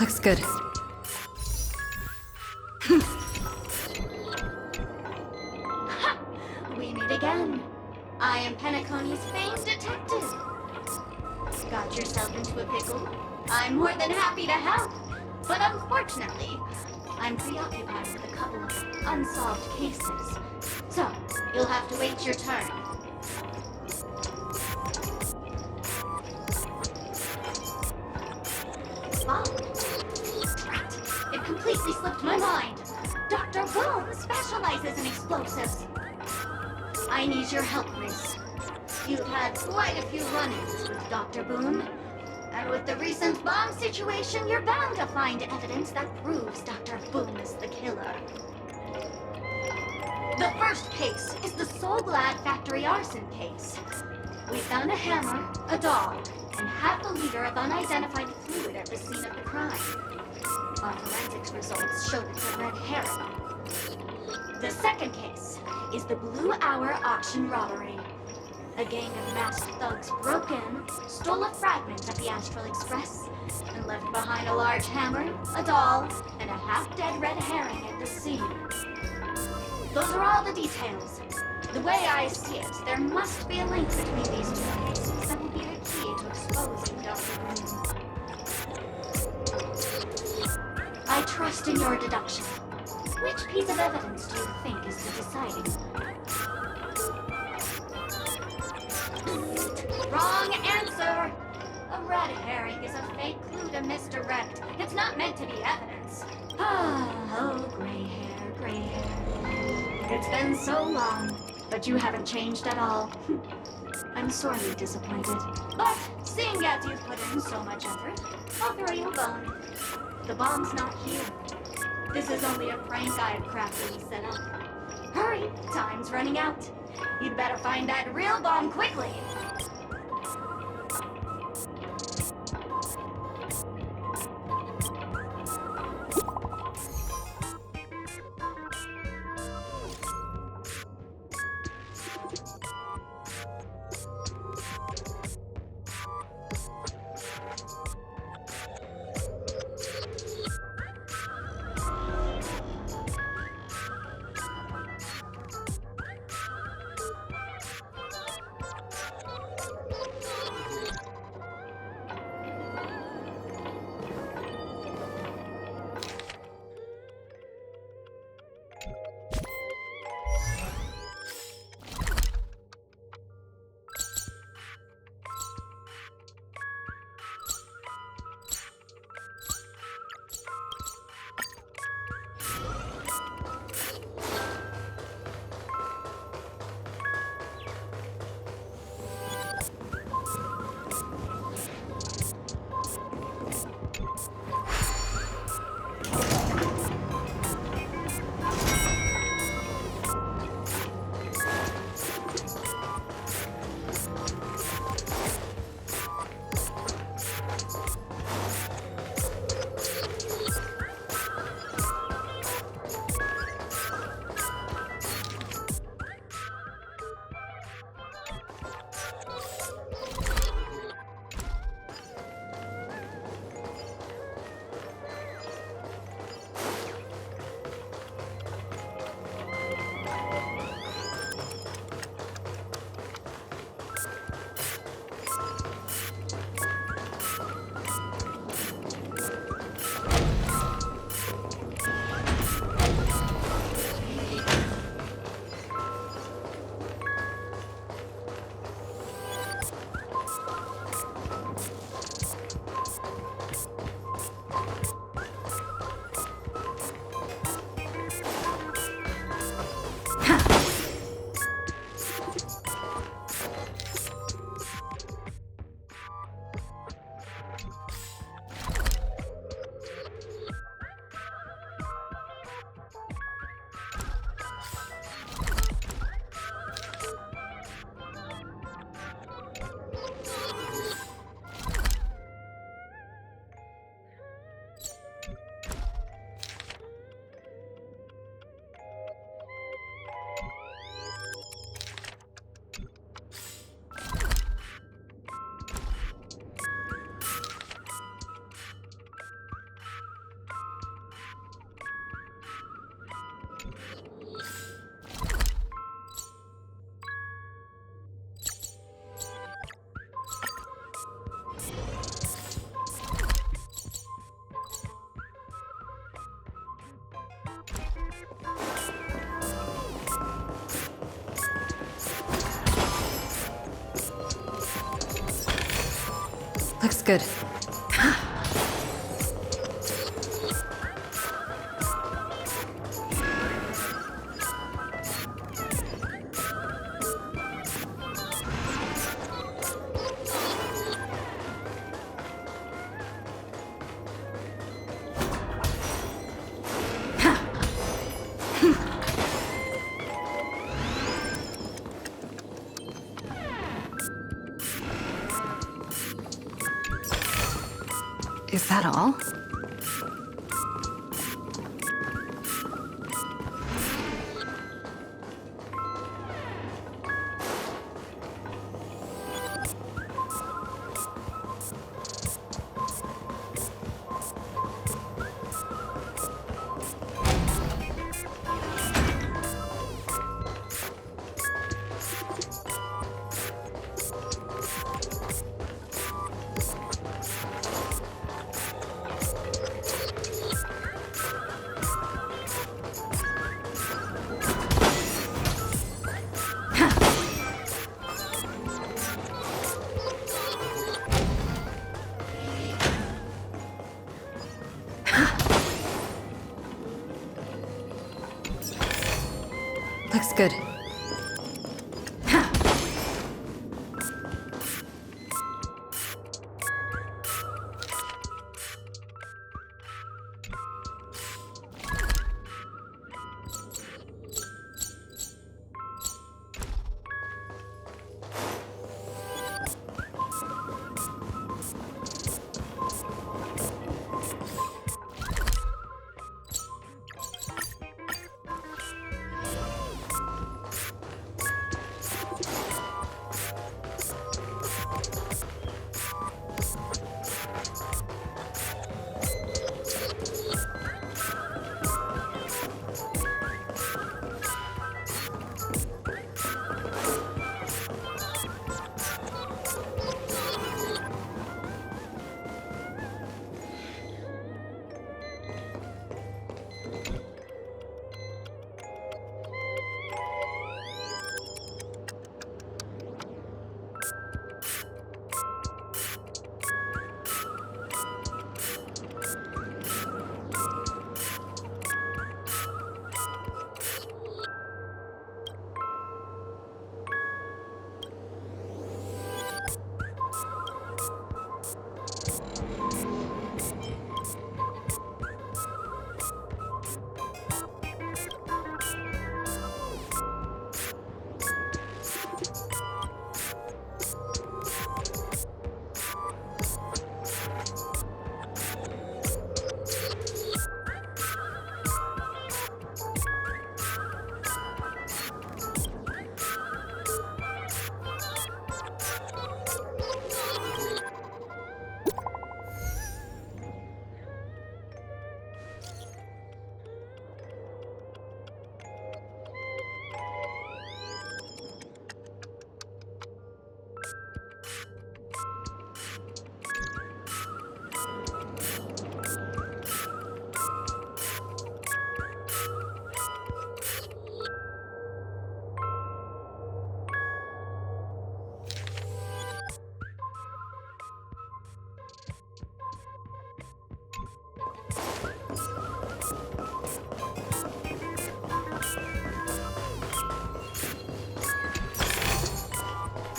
Looks good. Ha! We meet again. I am Penacony's famed detective. Got yourself into a pickle? I'm more than happy to help. But unfortunately, I'm preoccupied with a couple of unsolved cases. So, you'll have to wait your turn. Oh, drat. It completely slipped my mind. Dr. Boom specializes in explosives. I need your help, Miss. You've had quite a few run-ins with Dr. Boom. And with the recent bomb situation, you're bound to find evidence that proves Dr. Boom is the killer. The first case is the Soul Glad factory arson case. We found a hammer, a doll, and half a liter of unidentified fluid at the scene of the crime. Our forensics results showed it's a red herring. The second case is the Blue Hour auction robbery. A gang of masked thugs broke in, stole a fragment of the Astral Express, and left behind a large hammer, a doll, and a half-dead red herring at the scene. Those are all the details. The way I see it, there must be a link between these two cases that will be the key to exposing Dr. Boom. I trust in your deduction. Which piece of evidence do you think is the deciding one? Wrong answer! A red herring is a fake clue to misdirect. It's not meant to be evidence. Oh, gray hair, gray hair. It's been so long, but you haven't changed at all. I'm sorely disappointed. But, seeing as you've put in so much effort, I'll throw you a bone. The bomb's not here. This is only a prank I've craftily set up. Hurry, time's running out. You'd better find that real bomb quickly. Looks good. Is that all? Looks good.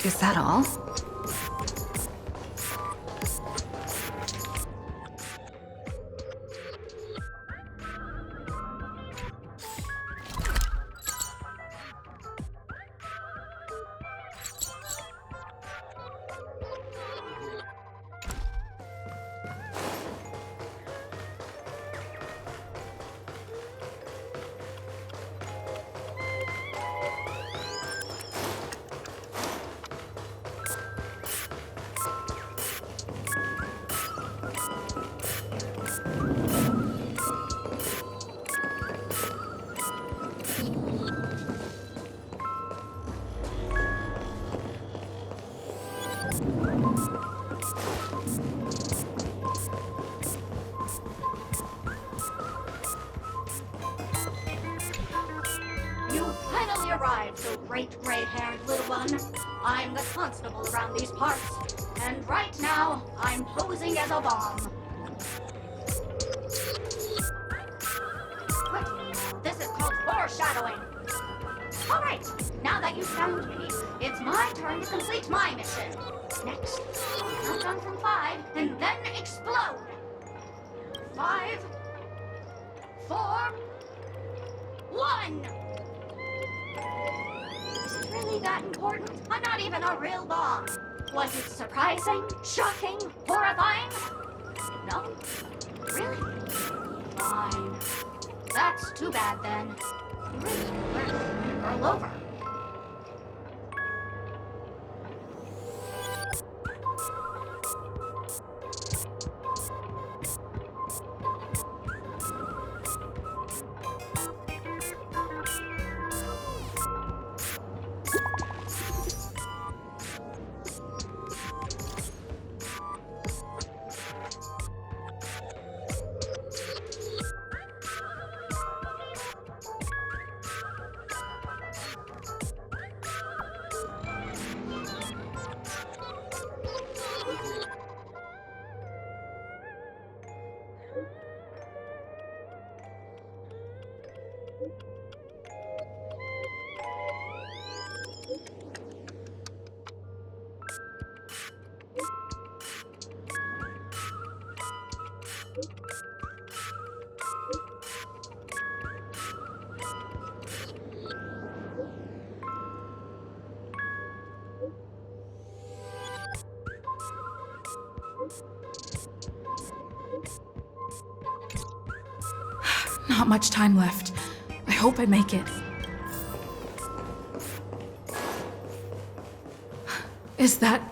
Is that all? Arrived, so great gray-haired little one. I'm the constable around these parts, And right now, I'm posing as a bomb. What do you know? This is called foreshadowing. Alright, now that you've found me, it's my turn to complete my mission. Next, I'll count down from 5 and then explode. 5, 4, 1! Is it really that important? I'm not even a real bomb. Was it surprising, shocking, horrifying? No? Really? Fine. That's too bad then. Really, we're gonna curl over. Not much time left. I hope I make it. Is that...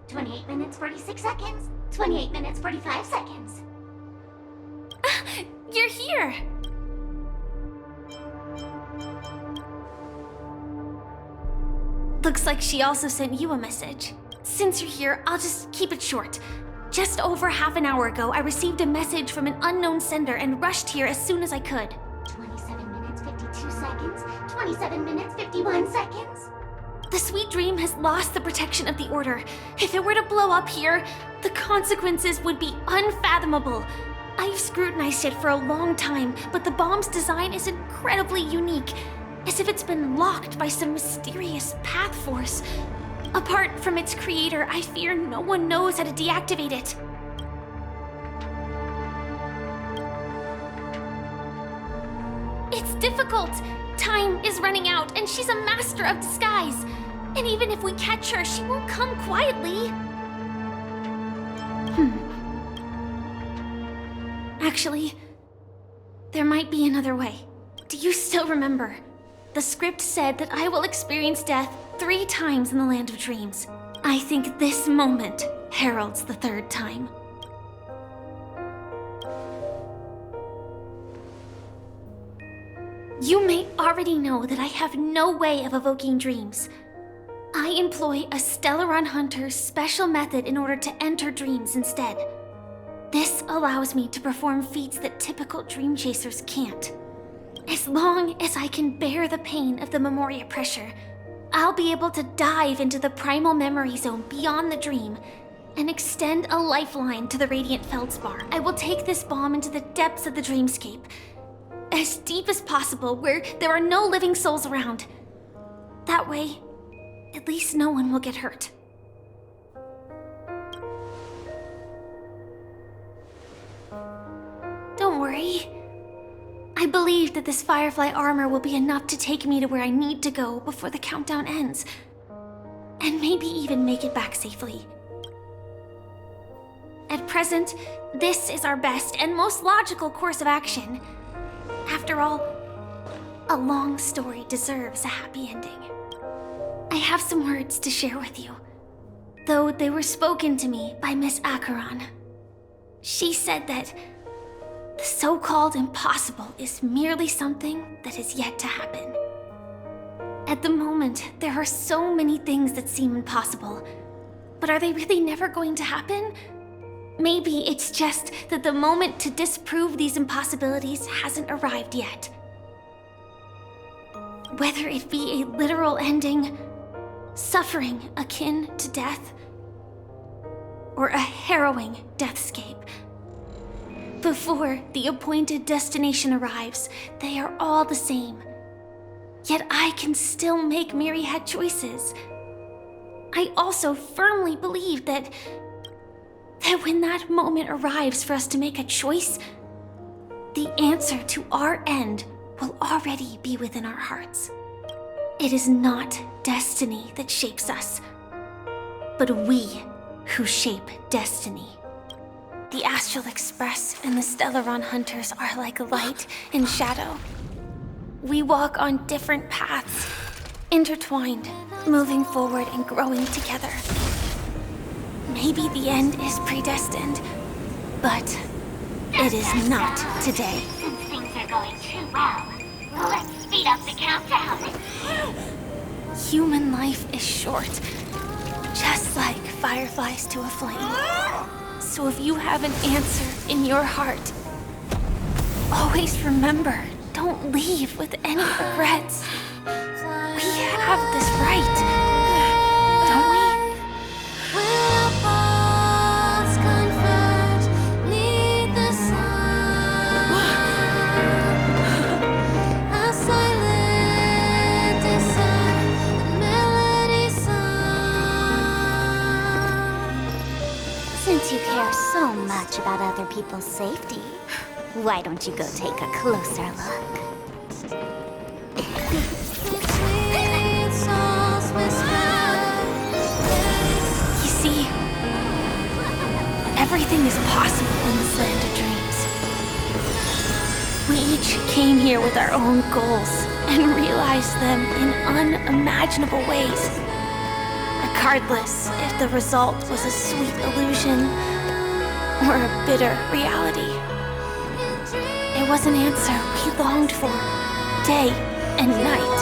28 minutes, 46 seconds. 28 minutes, 45 seconds. You're here! Looks like she also sent you a message. Since you're here, I'll just keep it short. Just over half an hour ago, I received a message from an unknown sender and rushed here as soon as I could. 27 minutes, 52 seconds. 27 minutes, 51 seconds. The Sweet Dream has lost the protection of the Order. If it were to blow up here, the consequences would be unfathomable. I've scrutinized it for a long time, but the bomb's design is incredibly unique, as if it's been locked by some mysterious path force. Apart from its creator, I fear no one knows how to deactivate it. It's difficult. Time is running out, and she's a master of disguise. And even if we catch her, she won't come quietly. Actually, there might be another way. Do you still remember? The script said that I will experience death 3 times in the Land of Dreams. I think this moment heralds the 3rd time. You may already know that I have no way of evoking dreams. I employ a Stellaron Hunter's special method in order to enter dreams instead. This allows me to perform feats that typical dream chasers can't. As long as I can bear the pain of the Memoria pressure, I'll be able to dive into the primal memory zone beyond the dream and extend a lifeline to the Radiant Feldspar. I will take this bomb into the depths of the dreamscape, as deep as possible where there are no living souls around. That way, at least no one will get hurt. Don't worry. I believe that this Firefly armor will be enough to take me to where I need to go before the countdown ends. And maybe even make it back safely. At present, this is our best and most logical course of action. After all, a long story deserves a happy ending. I have some words to share with you, though they were spoken to me by Miss Acheron. She said that the so-called impossible is merely something that is yet to happen. At the moment, there are so many things that seem impossible, but are they really never going to happen? Maybe it's just that the moment to disprove these impossibilities hasn't arrived yet. Whether it be a literal ending suffering akin to death, or a harrowing deathscape. Before the appointed destination arrives, they are all the same. Yet I can still make myriad choices. I also firmly believe that when that moment arrives for us to make a choice, the answer to our end will already be within our hearts. It is not destiny that shapes us, but we who shape destiny. The Astral Express and the Stellaron Hunters are like light and shadow. We walk on different paths, intertwined, moving forward and growing together. Maybe the end is predestined, but it is not today. Since things are going too well, let's speed up the countdown. Human life is short, just like fireflies to a flame. So if you have an answer in your heart, always remember, don't leave with any regrets. We have this right, don't we? Since you care so much about other people's safety, why don't you go take a closer look? You see, everything is possible in this land of dreams. We each came here with our own goals and realized them in unimaginable ways. Regardless if the result was a sweet illusion or a bitter reality. It was an answer we longed for, day and night.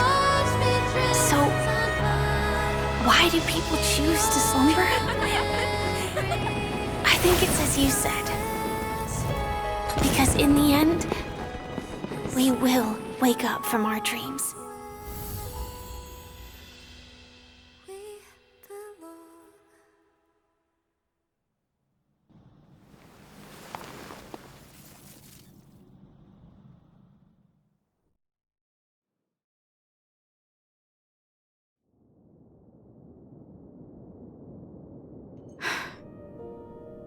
So, why do people choose to slumber? I think it's as you said. Because in the end, we will wake up from our dreams.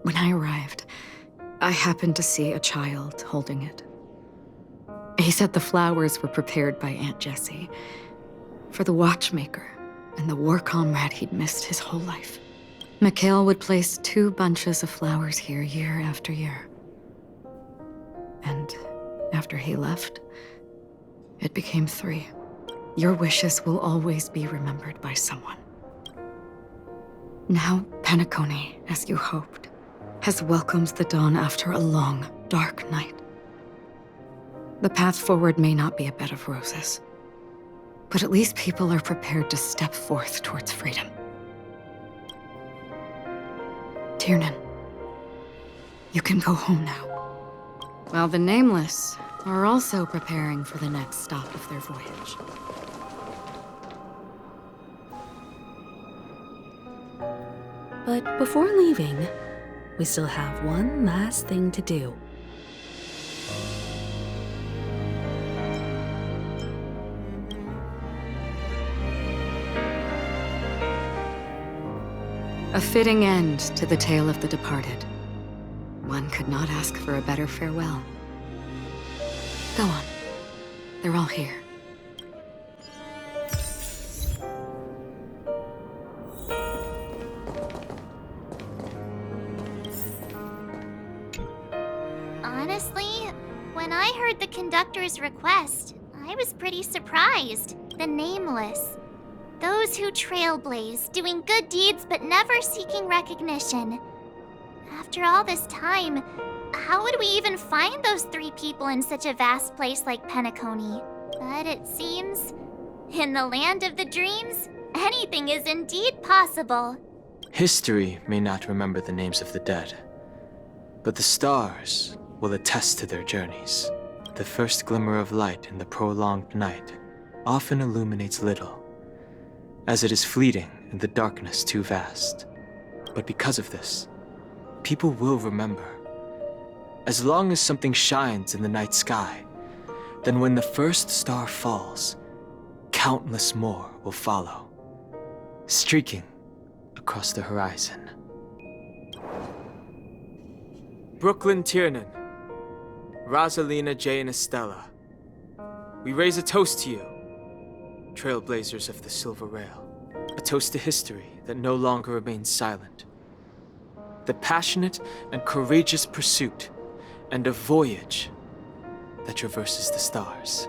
When I arrived, I happened to see a child holding it. He said the flowers were prepared by Aunt Jessie for the watchmaker and the war comrade he'd missed his whole life. Mikhail would place 2 bunches of flowers here year after year. And after he left, it became 3. Your wishes will always be remembered by someone. Now, Penacony, as you hoped, has welcomed the dawn after a long, dark night. The path forward may not be a bed of roses, but at least people are prepared to step forth towards freedom. Tiernan, you can go home now. While the Nameless are also preparing for the next stop of their voyage. But before leaving, we still have one last thing to do. A fitting end to the tale of the departed. One could not ask for a better farewell. Go on. They're all here. Honestly, when I heard the conductor's request, I was pretty surprised. The Nameless. Those who trailblaze, doing good deeds but never seeking recognition. After all this time, how would we even find those 3 people in such a vast place like Penacony? But it seems, in the land of the dreams, anything is indeed possible. History may not remember the names of the dead, but the stars will attest to their journeys. The first glimmer of light in the prolonged night often illuminates little, as it is fleeting and the darkness too vast. But because of this, people will remember. As long as something shines in the night sky, then when the first star falls, countless more will follow, streaking across the horizon. Brooklyn Tiernan, Rosalina J. and Estella, we raise a toast to you, trailblazers of the Silver Rail. A toast to history that no longer remains silent. The passionate and courageous pursuit, and a voyage that traverses the stars.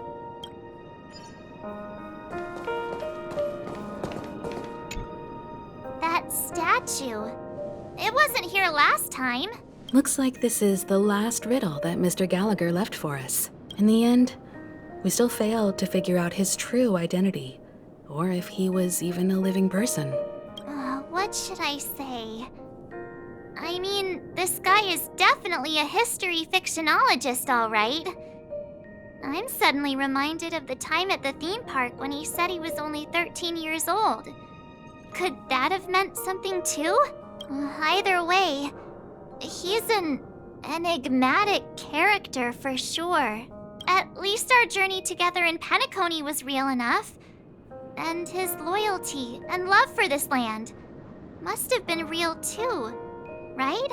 That statue. It wasn't here last time. Looks like this is the last riddle that Mr. Gallagher left for us. In the end, we still failed to figure out his true identity, or if he was even a living person. What should I say? I mean, this guy is definitely a history fictionologist, all right. I'm suddenly reminded of the time at the theme park when he said he was only 13 years old. Could that have meant something too? Either way, he's an enigmatic character for sure. At least our journey together in Penacony was real enough. And his loyalty and love for this land must have been real too, right?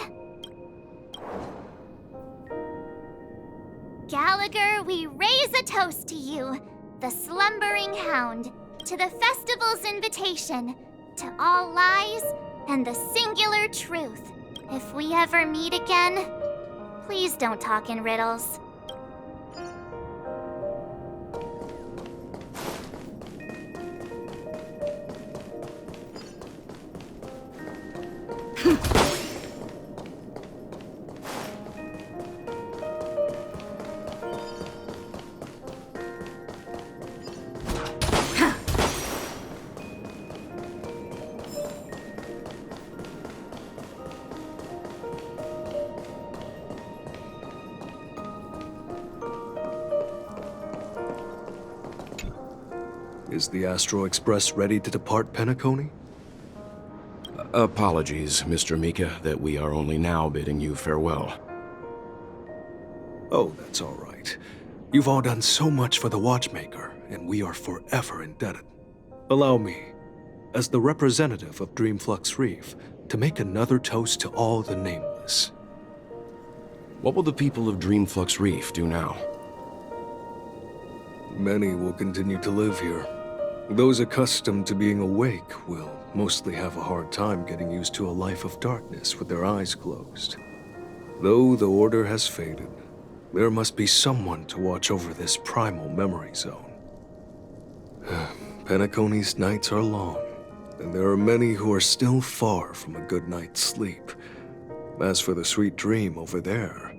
Gallagher, we raise a toast to you, the slumbering hound, to the festival's invitation, to all lies and the singular truth. If we ever meet again, please don't talk in riddles. Is the Astro Express ready to depart Penacony? Apologies, Mr. Mika, that we are only now bidding you farewell. Oh, that's all right. You've all done so much for the Watchmaker, and we are forever indebted. Allow me, as the representative of Dreamflux Reef, to make another toast to all the nameless. What will the people of Dreamflux Reef do now? Many will continue to live here. Those accustomed to being awake will mostly have a hard time getting used to a life of darkness with their eyes closed. Though the order has faded, there must be someone to watch over this primal memory zone. Penacony's nights are long, and there are many who are still far from a good night's sleep. As for the sweet dream over there,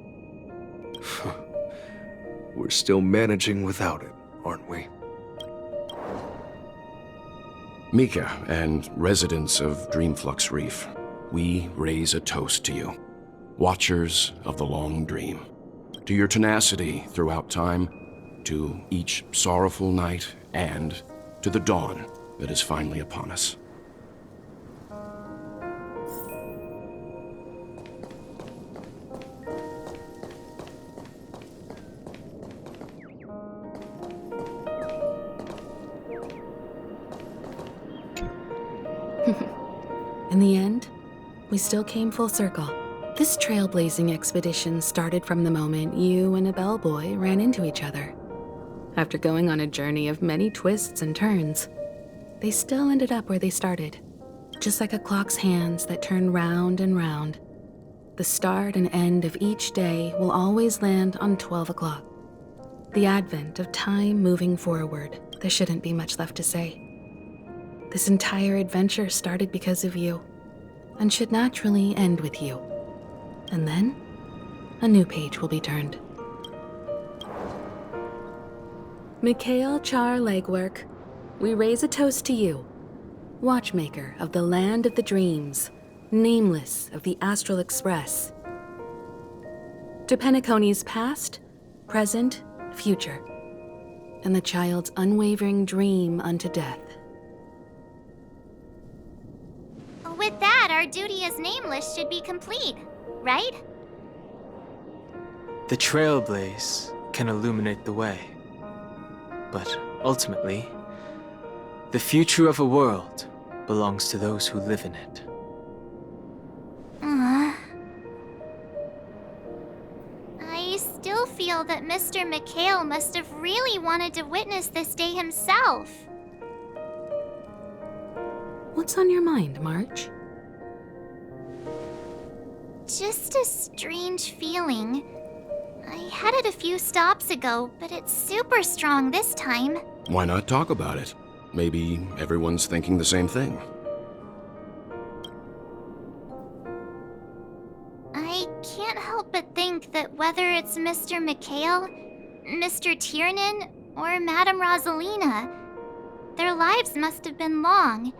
we're still managing without it, aren't we? Mika and residents of Dreamflux Reef, we raise a toast to you, watchers of the long dream, to your tenacity throughout time, to each sorrowful night, and to the dawn that is finally upon us. In the end, we still came full circle. This trailblazing expedition started from the moment you and a bellboy ran into each other. After going on a journey of many twists and turns, they still ended up where they started, just like a clock's hands that turn round and round. The start and end of each day will always land on 12 o'clock. The advent of time moving forward, there shouldn't be much left to say. This entire adventure started because of you, and should naturally end with you. And then, a new page will be turned. Mikhail Char Legwork, we raise a toast to you, watchmaker of the land of the dreams, nameless of the Astral Express. To Penacony's past, present, future, and the child's unwavering dream unto death. our duty as Nameless should be complete, right? The trailblaze can illuminate the way. But ultimately, the future of a world belongs to those who live in it. I still feel that Mr. McHale must have really wanted to witness this day himself. What's on your mind, March? Just a strange feeling. I had it a few stops ago, but it's super strong this time. Why not talk about it? Maybe everyone's thinking the same thing. I can't help but think that whether it's Mr. McHale, Mr. Tiernan, or Madame Rosalina, their lives must have been long,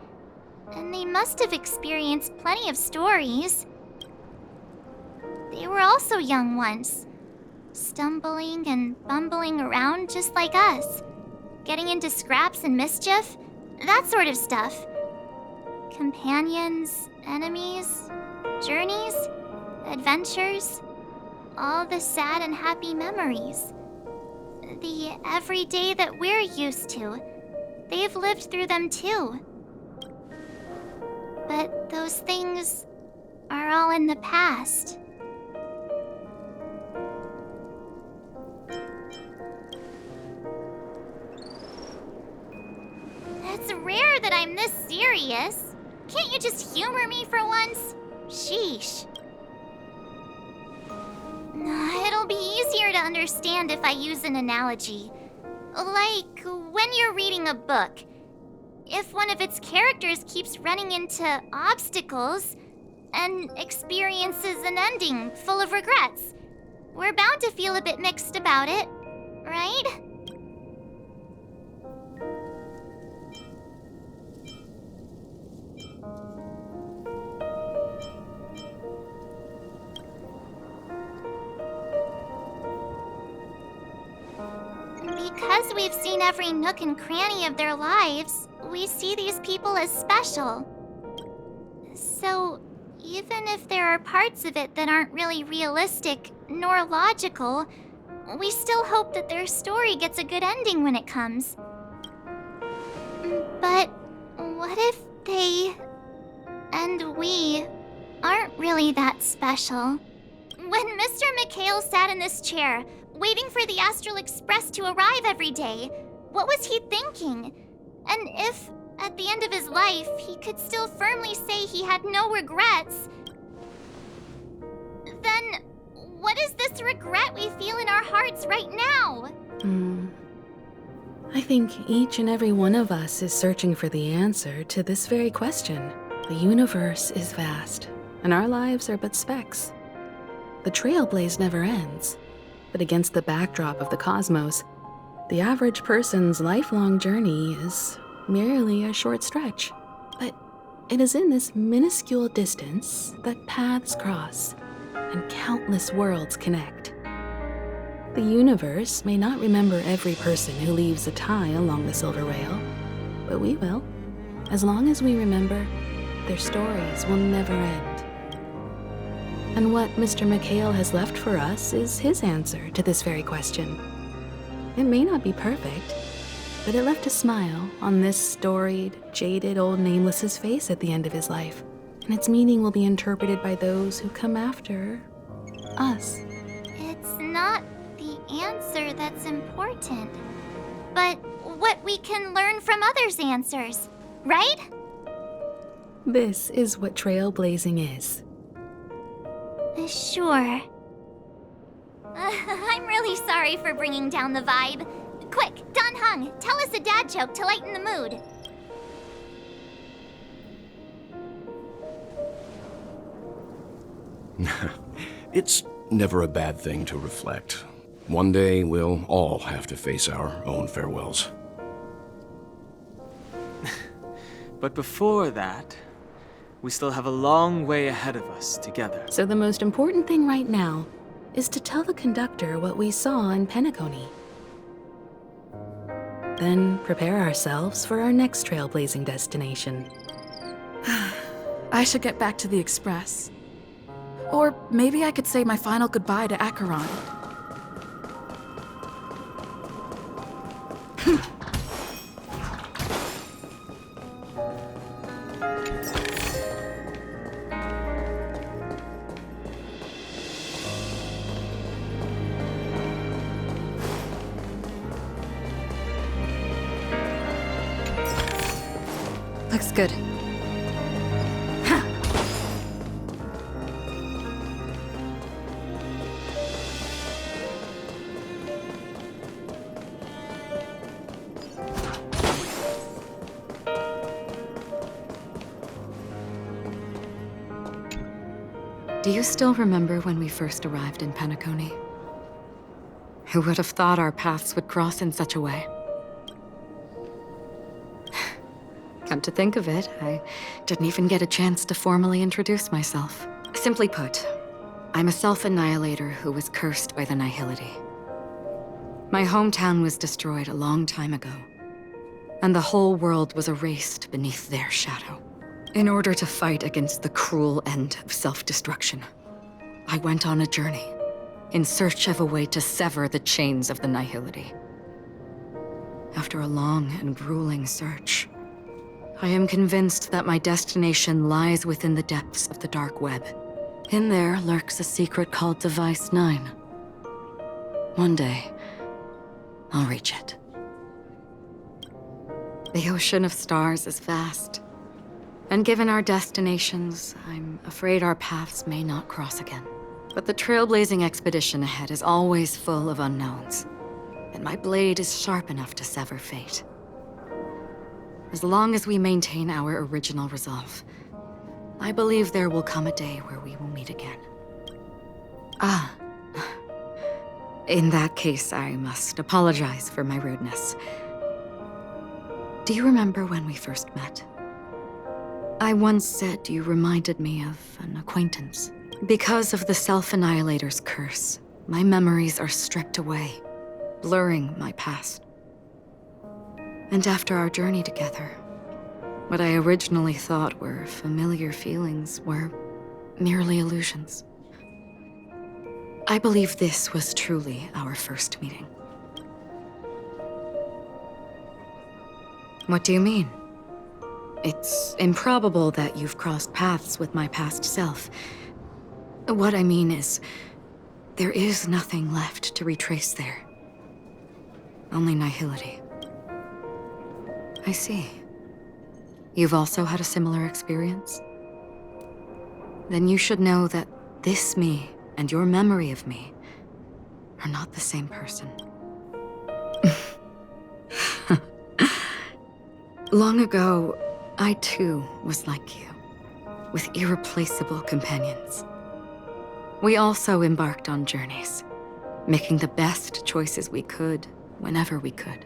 and they must have experienced plenty of stories. They were also young once, stumbling and bumbling around just like us, getting into scraps and mischief, that sort of stuff. Companions, enemies, journeys, adventures, all the sad and happy memories. The everyday that we're used to, they've lived through them too. But those things are all in the past. It's rare that I'm this serious. Can't you just humor me for once? Sheesh. It'll be easier to understand if I use an analogy. Like when you're reading a book. If one of its characters keeps running into obstacles and experiences an ending full of regrets, we're bound to feel a bit mixed about it, right? Because we've seen every nook and cranny of their lives, we see these people as special. So, even if there are parts of it that aren't really realistic nor logical, we still hope that their story gets a good ending when it comes. But what if they and we aren't really that special? When Mr. McHale sat in this chair, waiting for the Astral Express to arrive every day, what was he thinking? And if, at the end of his life, he could still firmly say he had no regrets, then what is this regret we feel in our hearts right now? I think each and every one of us is searching for the answer to this very question. The universe is vast, and our lives are but specks. The trailblaze never ends. But against the backdrop of the cosmos, the average person's lifelong journey is merely a short stretch. But it is in this minuscule distance that paths cross and countless worlds connect. The universe may not remember every person who leaves a tie along the silver rail, but we will. As long as we remember, their stories will never end. And what Mr. McHale has left for us is his answer to this very question. It may not be perfect, but it left a smile on this storied, jaded old Nameless's face at the end of his life, and its meaning will be interpreted by those who come after us. It's not the answer that's important, but what we can learn from others' answers, right? This is what trailblazing is. Sure. I'm really sorry for bringing down the vibe. Quick, Don Hung, tell us a dad joke to lighten the mood. It's never a bad thing to reflect. One day, we'll all have to face our own farewells. But before that, we still have a long way ahead of us together. So the most important thing right now is to tell the conductor what we saw in Penacony. Then prepare ourselves for our next trailblazing destination. I should get back to the Express. Or maybe I could say my final goodbye to Acheron. Looks good. Do you still remember when we first arrived in Penacony? Who would have thought our paths would cross in such a way? Come to think of it, I didn't even get a chance to formally introduce myself. Simply put, I'm a self-annihilator who was cursed by the Nihility. My hometown was destroyed a long time ago, and the whole world was erased beneath their shadow. In order to fight against the cruel end of self-destruction, I went on a journey in search of a way to sever the chains of the Nihility. After a long and grueling search, I am convinced that my destination lies within the depths of the dark web. In there lurks a secret called Device 9. One day, I'll reach it. The ocean of stars is vast, and given our destinations, I'm afraid our paths may not cross again. But the trailblazing expedition ahead is always full of unknowns, and my blade is sharp enough to sever fate. As long as we maintain our original resolve, I believe there will come a day where we will meet again. Ah. In that case, I must apologize for my rudeness. Do you remember when we first met? I once said you reminded me of an acquaintance. Because of the Self-Annihilator's curse, my memories are stripped away, blurring my past. And after our journey together, what I originally thought were familiar feelings were merely illusions. I believe this was truly our first meeting. What do you mean? It's improbable that you've crossed paths with my past self. What I mean is, there is nothing left to retrace there. Only nihility. I see. You've also had a similar experience? Then you should know that this me and your memory of me are not the same person. Long ago, I too was like you, with irreplaceable companions. We also embarked on journeys, making the best choices we could, whenever we could.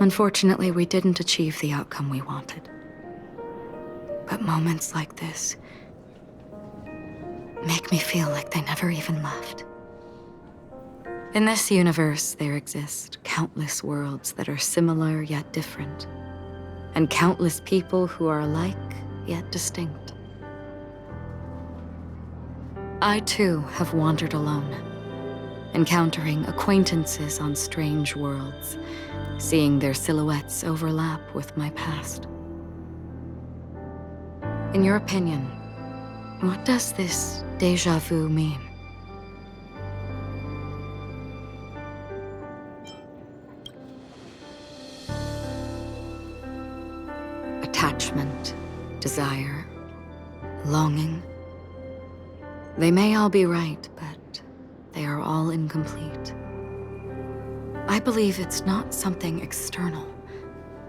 Unfortunately, we didn't achieve the outcome we wanted. But moments like this make me feel like they never even left. In this universe, there exist countless worlds that are similar yet different, and countless people who are alike yet distinct. I too have wandered alone, encountering acquaintances on strange worlds, seeing their silhouettes overlap with my past. In your opinion, what does this déjà vu mean? Attachment, desire, longing. They may all be right, but they are all incomplete. I believe it's not something external,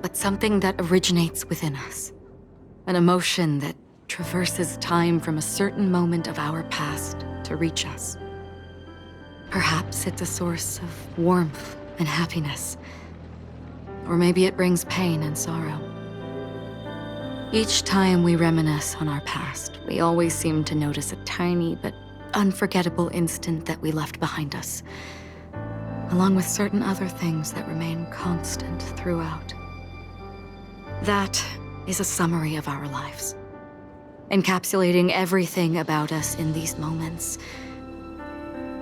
but something that originates within us. An emotion that traverses time from a certain moment of our past to reach us. Perhaps it's a source of warmth and happiness, or maybe it brings pain and sorrow. Each time we reminisce on our past, we always seem to notice a tiny but unforgettable instant that we left behind us, along with certain other things that remain constant throughout. That is a summary of our lives. encapsulating everything about us in these moments.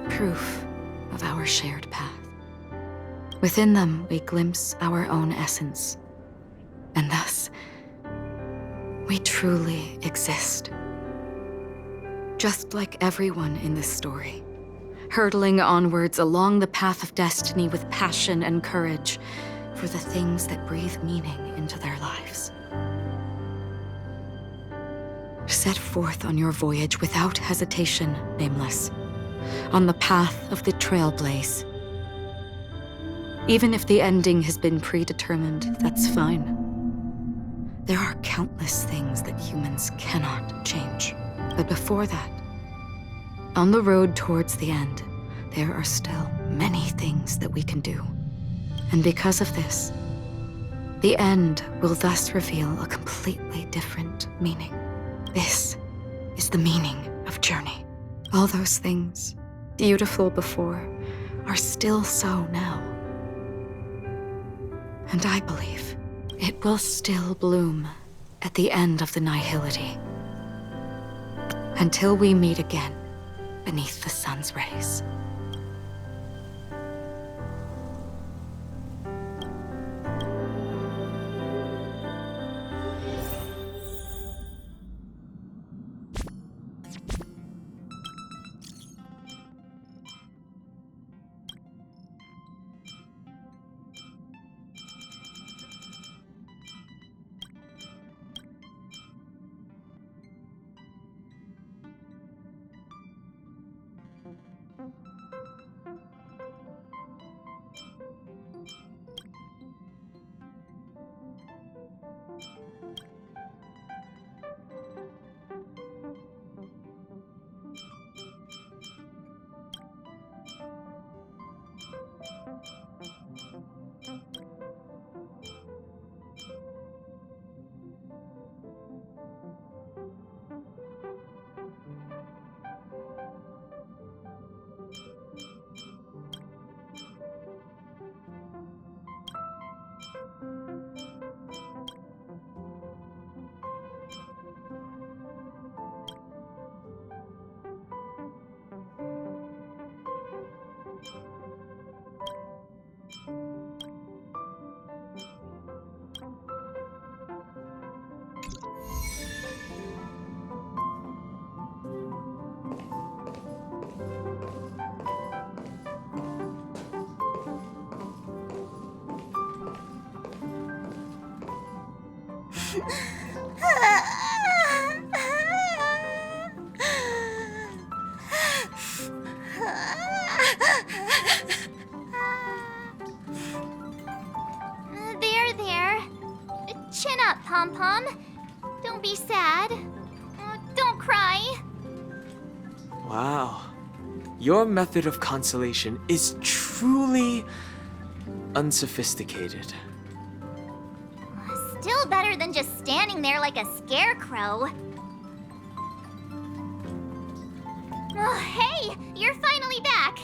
Proof of our shared path. Within them, we glimpse our own essence, and thus, we truly exist. Just like everyone in this story, hurtling onwards along the path of destiny with passion and courage for the things that breathe meaning into their lives. Set forth on your voyage without hesitation, Nameless, on the path of the Trailblaze. Even if the ending has been predetermined, that's fine. There are countless things that humans cannot change. But before that, on the road towards the end, there are still many things that we can do. And because of this, the end will thus reveal a completely different meaning. This is the meaning of journey. All those things, beautiful before, are still so now. And I believe it will still bloom at the end of the nihility. Until we meet again beneath the sun's rays. There. Chin up, Pom-Pom. Don't be sad. Don't cry. Wow. Your method of consolation is truly unsophisticated. Still better than just standing there like a scarecrow. Oh, hey, you're finally back.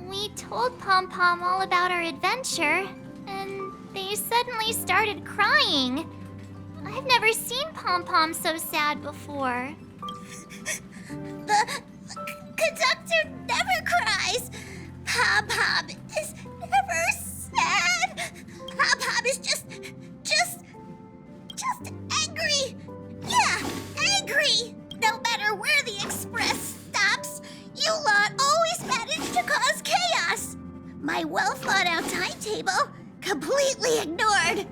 We told Pom-Pom all about our adventure, and they suddenly started crying. I've never seen Pom-Pom so sad before. The conductor never cries. Pom-Pom is never sad. Pom-Pom is just angry. Yeah, angry. No matter where the express stops, you lot always manage to cause chaos. My well-thought-out timetable completely ignored.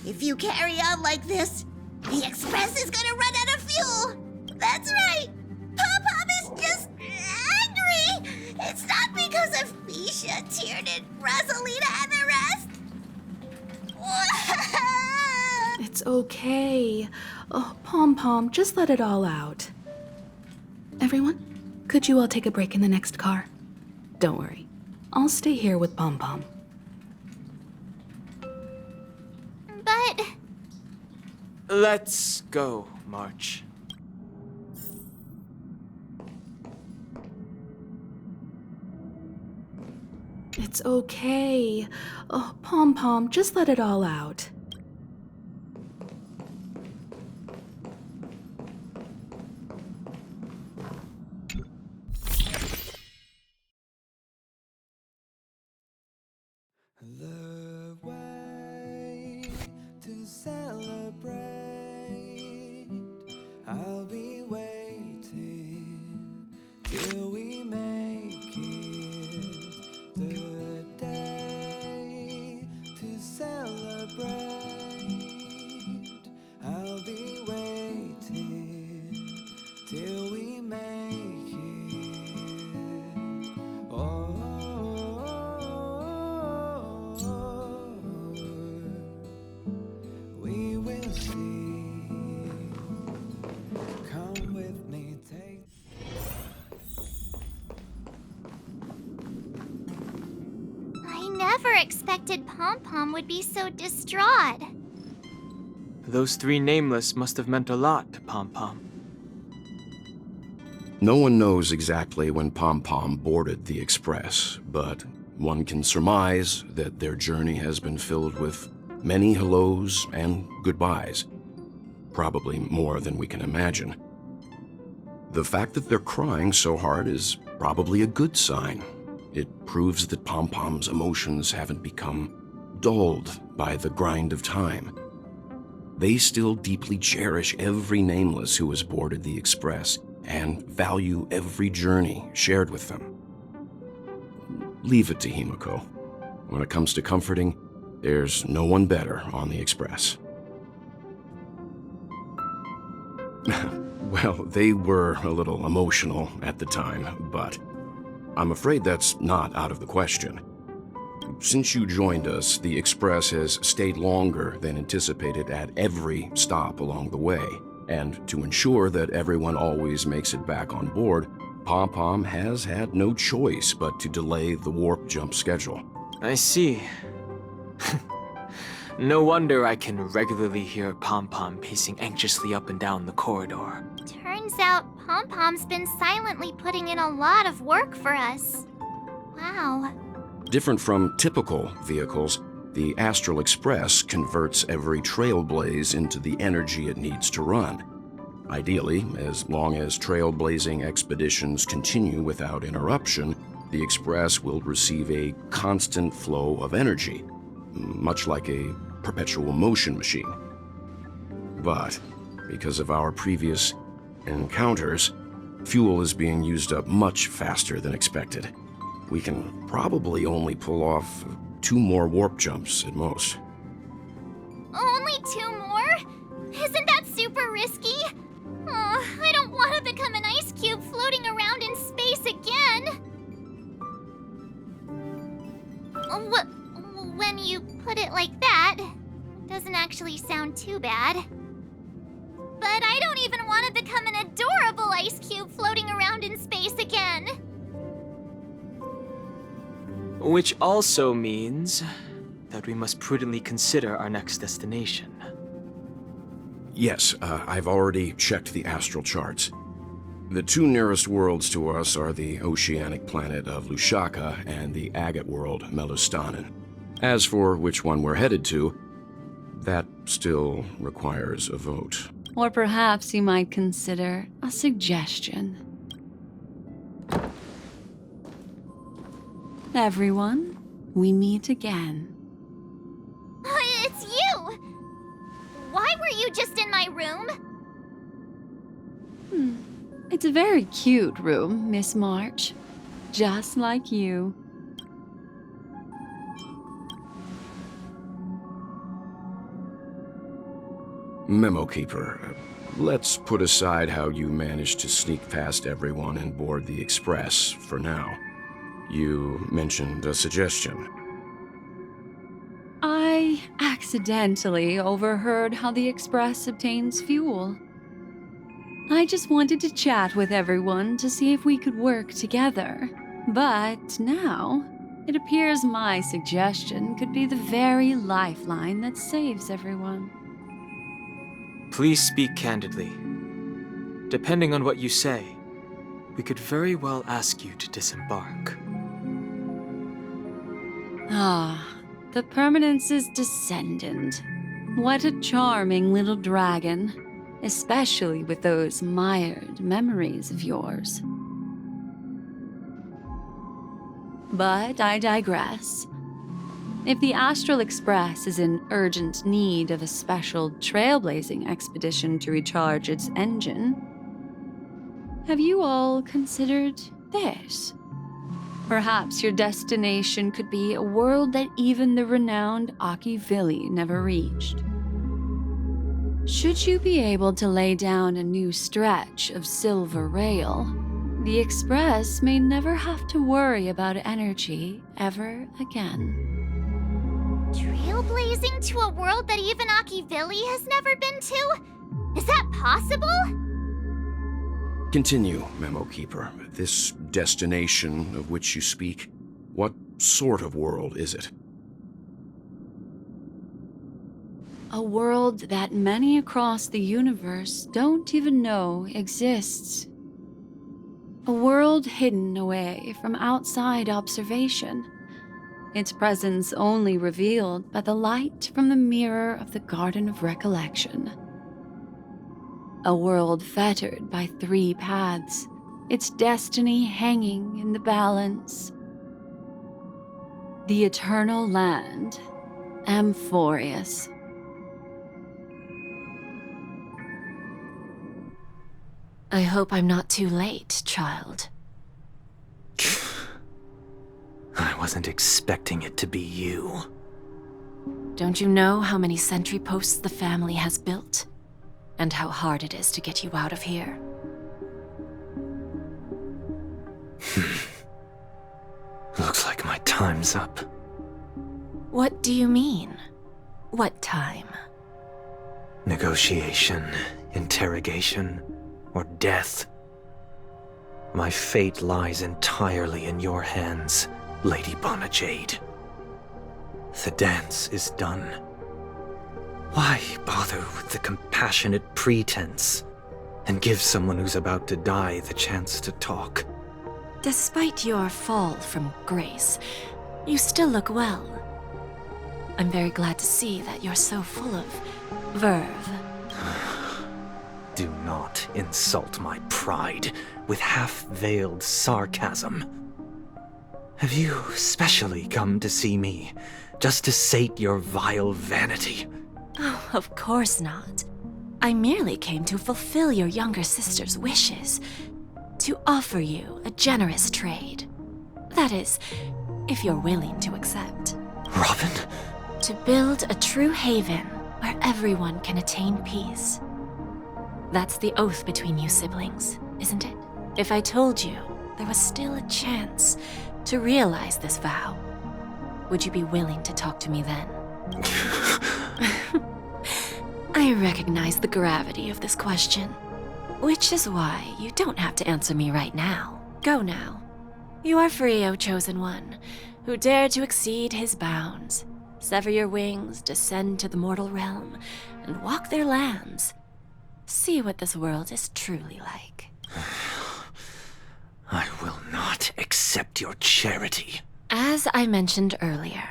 If you carry on like this, the express is gonna run out of fuel. That's right. Pom-Pom is just angry. It's not because of Misha, Tiernan, Rosalina, and the rest. It's okay. Oh, Pom-Pom, just let it all out. Everyone, could you all take a break in the next car? Don't worry. I'll stay here with Pom-Pom. But... Let's go, March. It's okay. Oh, Pom-Pom, just let it all out. The way to celebrate, I'll be waiting till we make it. The day to celebrate, I'll be waiting till we make it. Oh. We will see. Come with me, take. I never expected Pom Pom would be so distraught. Those three nameless must have meant a lot to Pom Pom. No one knows exactly when Pom Pom boarded the Express, but one can surmise that their journey has been filled with many hellos and goodbyes. Probably more than we can imagine. The fact that they're crying so hard is probably a good sign. It proves that Pom Pom's emotions haven't become dulled by the grind of time. They still deeply cherish every nameless who has boarded the Express and value every journey shared with them. Leave it to Himiko. When it comes to comforting, there's no one better on the Express. Well, they were a little emotional at the time, but I'm afraid that's not out of the question. Since you joined us, the Express has stayed longer than anticipated at every stop along the way. And to ensure that everyone always makes it back on board, Pom Pom has had no choice but to delay the warp jump schedule. I see. No wonder I can regularly hear Pom Pom pacing anxiously up and down the corridor. Turns out Pom Pom's been silently putting in a lot of work for us. Wow. Different from typical vehicles, the Astral Express converts every trailblaze into the energy it needs to run. Ideally, as long as trailblazing expeditions continue without interruption, the Express will receive a constant flow of energy, much like a perpetual motion machine. But because of our previous encounters, fuel is being used up much faster than expected. We can probably only pull off 2 more warp jumps at most. Only 2 more? Isn't that super risky? Oh, I don't want to become an ice cube floating around in space again. When you put it like that, it doesn't actually sound too bad. But I don't even want to become an adorable ice cube floating around in space again. Which also means that we must prudently consider our next destination. Yes, I've already checked the astral charts. The 2 nearest worlds to us are the oceanic planet of Lushaka and the agate world, Melustanen. As for which one we're headed to, that still requires a vote. Or perhaps you might consider a suggestion. Everyone, we meet again. It's you! Why were you just in my room? It's a very cute room, Miss March. Just like you. Memo Keeper, let's put aside how you managed to sneak past everyone and board the Express for now. You mentioned a suggestion. I accidentally overheard how the Express obtains fuel. I just wanted to chat with everyone to see if we could work together. But now, it appears my suggestion could be the very lifeline that saves everyone. Please speak candidly. Depending on what you say, we could very well ask you to disembark. Ah, the Permanence's descendant. What a charming little dragon, especially with those mired memories of yours. But I digress. If the Astral Express is in urgent need of a special trailblazing expedition to recharge its engine, have you all considered this? Perhaps your destination could be a world that even the renowned Akivili never reached. Should you be able to lay down a new stretch of silver rail, the Express may never have to worry about energy ever again. Trailblazing to a world that even Akivili has never been to? Is that possible? Continue, Memo Keeper. This destination of which you speak, what sort of world is it? A world that many across the universe don't even know exists. A world hidden away from outside observation, its presence only revealed by the light from the mirror of the Garden of Recollection. A world fettered by 3 paths, its destiny hanging in the balance. The Eternal Land, Amphorius. I hope I'm not too late, child. I wasn't expecting it to be you. Don't you know how many sentry posts the family has built? And how hard it is to get you out of here? Looks like my time's up. What do you mean? What time? Negotiation, interrogation, or death. My fate lies entirely in your hands, Lady Bonajade. The dance is done. Why bother with the compassionate pretense and give someone who's about to die the chance to talk? Despite your fall from grace, you still look well. I'm very glad to see that you're so full of verve. Do not insult my pride with half-veiled sarcasm. Have you specially come to see me just to sate your vile vanity? Oh, of course not. I merely came to fulfill your younger sister's wishes. To offer you a generous trade. That is, if you're willing to accept. Robin? To build a true haven where everyone can attain peace. That's the oath between you siblings, isn't it? If I told you there was still a chance to realize this vow, would you be willing to talk to me then? I recognize the gravity of this question, which is why you don't have to answer me right now. Go now. You are free, O Chosen One, who dare to exceed his bounds, sever your wings, descend to the mortal realm, and walk their lands. See what this world is truly like. I will not accept your charity. As I mentioned earlier,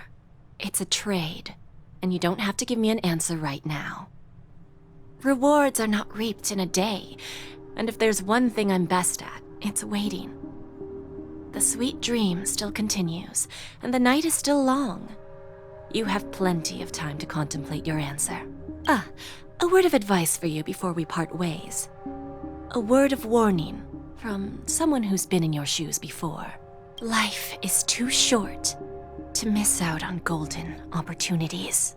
it's a trade, and you don't have to give me an answer right now. Rewards are not reaped in a day, and if there's one thing I'm best at, it's waiting. The sweet dream still continues, and the night is still long. You have plenty of time to contemplate your answer. A word of advice for you before we part ways. A word of warning from someone who's been in your shoes before. Life is too short to miss out on golden opportunities.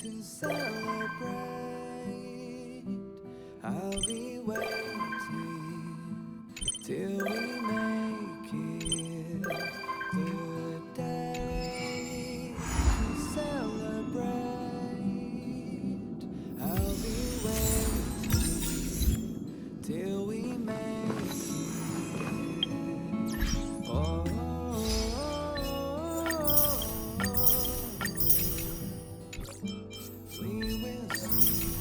To celebrate, I'll be waiting till we make it the day to celebrate. I'll be waiting till we make it. Oh. We will see.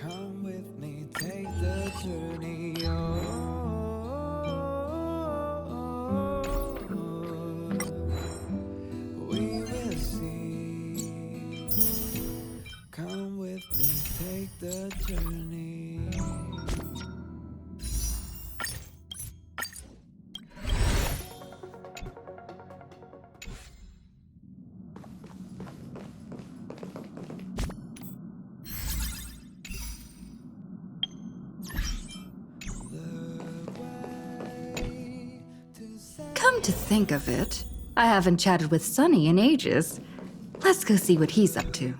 Come with me, take the journey. We will see. Come with me, take the journey. Come to think of it, I haven't chatted with Sonny in ages. Let's go see what he's up to.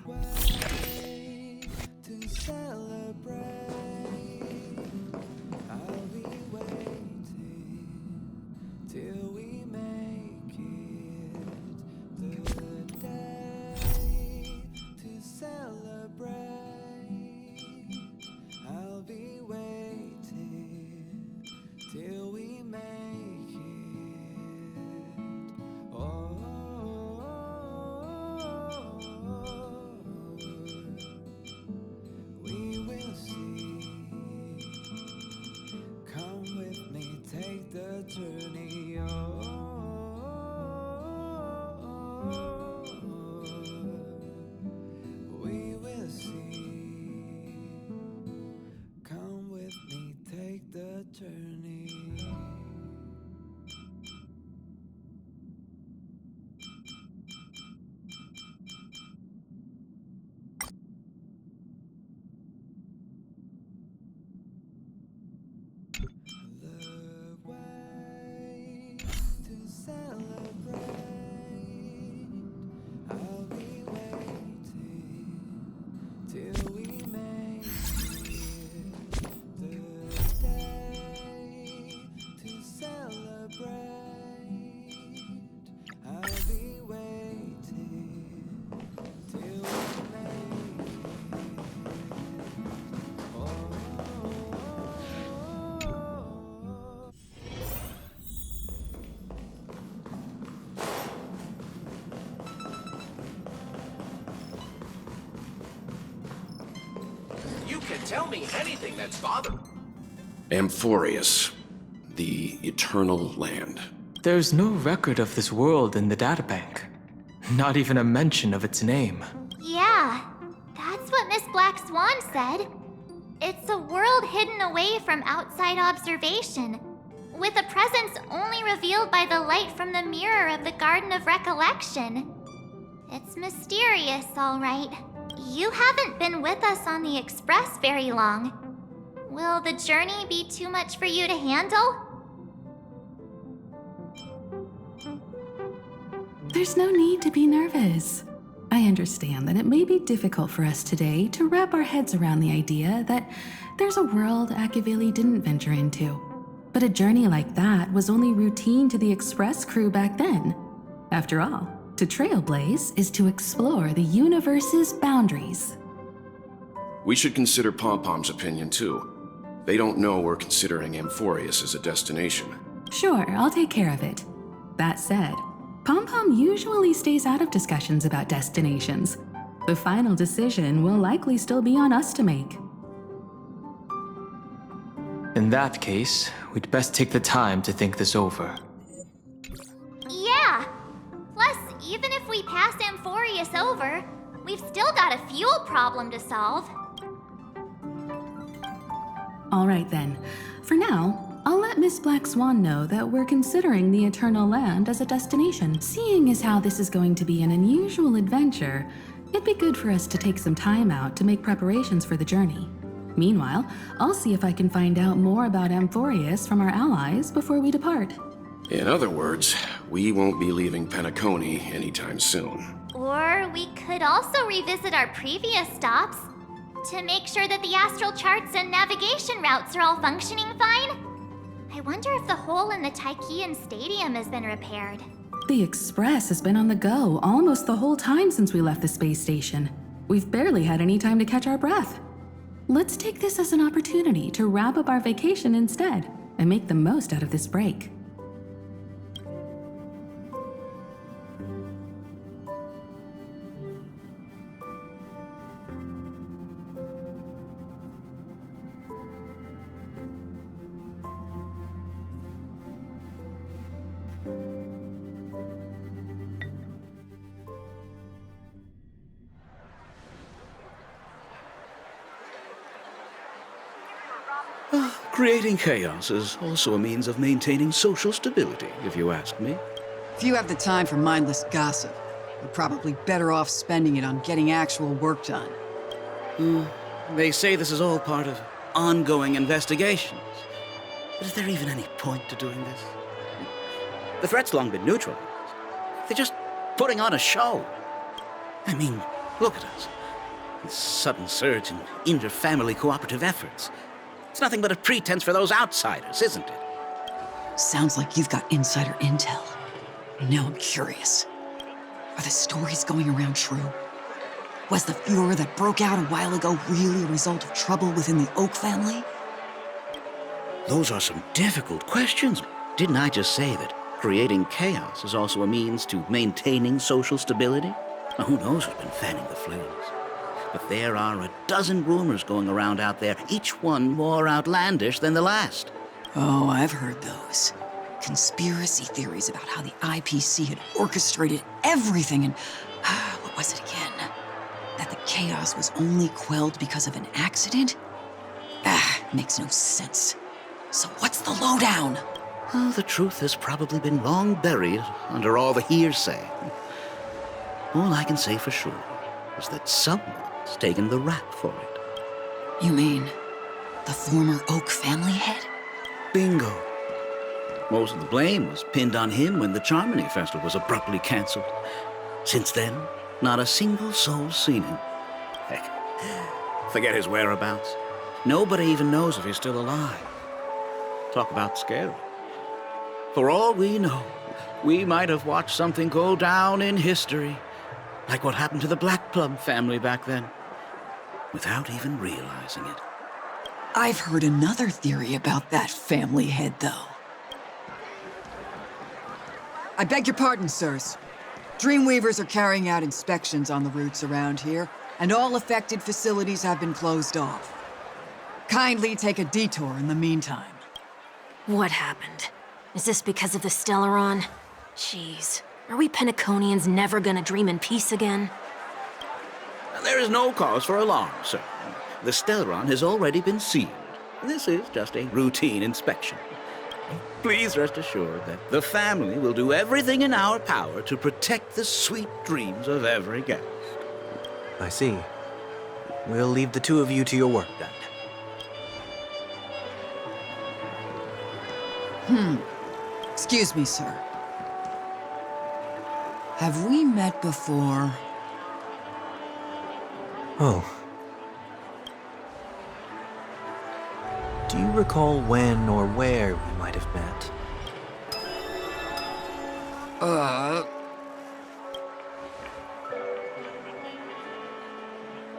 Tell me anything that's bothering. Amphorius, the Eternal Land. There's no record of this world in the databank. Not even a mention of its name. Yeah, that's what Miss Black Swan said. It's a world hidden away from outside observation, with a presence only revealed by the light from the mirror of the Garden of Recollection. It's mysterious, all right. You haven't been with us on the Express very long. Will the journey be too much for you to handle? There's no need to be nervous. I understand that it may be difficult for us today to wrap our heads around the idea that there's a world Akavili didn't venture into. But a journey like that was only routine to the Express crew back then. After all, to trailblaze is to explore the universe's boundaries. We should consider Pom-Pom's opinion, too. They don't know we're considering Amphorius as a destination. Sure, I'll take care of it. That said, Pom-Pom usually stays out of discussions about destinations. The final decision will likely still be on us to make. In that case, we'd best take the time to think this over. Yeah! Plus, even if we pass Amphorius over, we've still got a fuel problem to solve. All right then. For now, I'll let Miss Black Swan know that we're considering the Eternal Land as a destination. Seeing as how this is going to be an unusual adventure, it'd be good for us to take some time out to make preparations for the journey. Meanwhile, I'll see if I can find out more about Amphorius from our allies before we depart. In other words, we won't be leaving Penacony anytime soon. Or we could also revisit our previous stops to make sure that the astral charts and navigation routes are all functioning fine. I wonder if the hole in the Tychean Stadium has been repaired. The Express has been on the go almost the whole time since we left the space station. We've barely had any time to catch our breath. Let's take this as an opportunity to wrap up our vacation instead and make the most out of this break. Creating chaos is also a means of maintaining social stability, if you ask me. If you have the time for mindless gossip, you're probably better off spending it on getting actual work done. They say this is all part of ongoing investigations. But is there even any point to doing this? The threat's long been neutralized. They're just putting on a show. I mean, look at us. This sudden surge in inter-family cooperative efforts. It's nothing but a pretense for those outsiders, isn't it? Sounds like you've got insider intel. And now I'm curious. Are the stories going around true? Was the furor that broke out a while ago really a result of trouble within the Oak family? Those are some difficult questions. Didn't I just say that creating chaos is also a means to maintaining social stability? Now, who knows who's been fanning the flames? But there are a dozen rumors going around out there, each one more outlandish than the last. Oh, I've heard those. Conspiracy theories about how the IPC had orchestrated everything and... what was it again? That the chaos was only quelled because of an accident? Makes no sense. So what's the lowdown? Oh, the truth has probably been long buried under all the hearsay. All I can say for sure is that someone's taken the rap for it. You mean the former Oak family head? Bingo. Most of the blame was pinned on him when the Charmony Festival was abruptly cancelled. Since then, not a single soul's seen him. Heck, forget his whereabouts. Nobody even knows if he's still alive. Talk about scary. For all we know, we might have watched something go down in history, like what happened to the Black Plum family back then, without even realizing it. I've heard another theory about that family head, though. I beg your pardon, sirs. Dreamweavers are carrying out inspections on the routes around here, and all affected facilities have been closed off. Kindly take a detour in the meantime. What happened? Is this because of the Stellaron? Jeez, are we Pentaconians never gonna dream in peace again? There is no cause for alarm, sir. The Stellaron has already been sealed. This is just a routine inspection. Please rest assured that the family will do everything in our power to protect the sweet dreams of every guest. I see. We'll leave the two of you to your work then. Excuse me, sir. Have we met before? Oh. Do you recall when or where we might have met?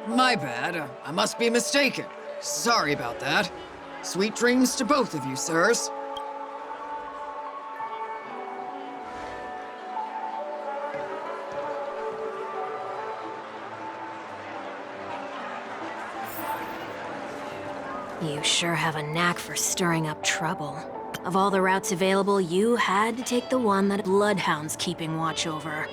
My bad. I must be mistaken. Sorry about that. Sweet dreams to both of you, sirs. You sure have a knack for stirring up trouble. Of all the routes available, you had to take the one that Bloodhound's keeping watch over.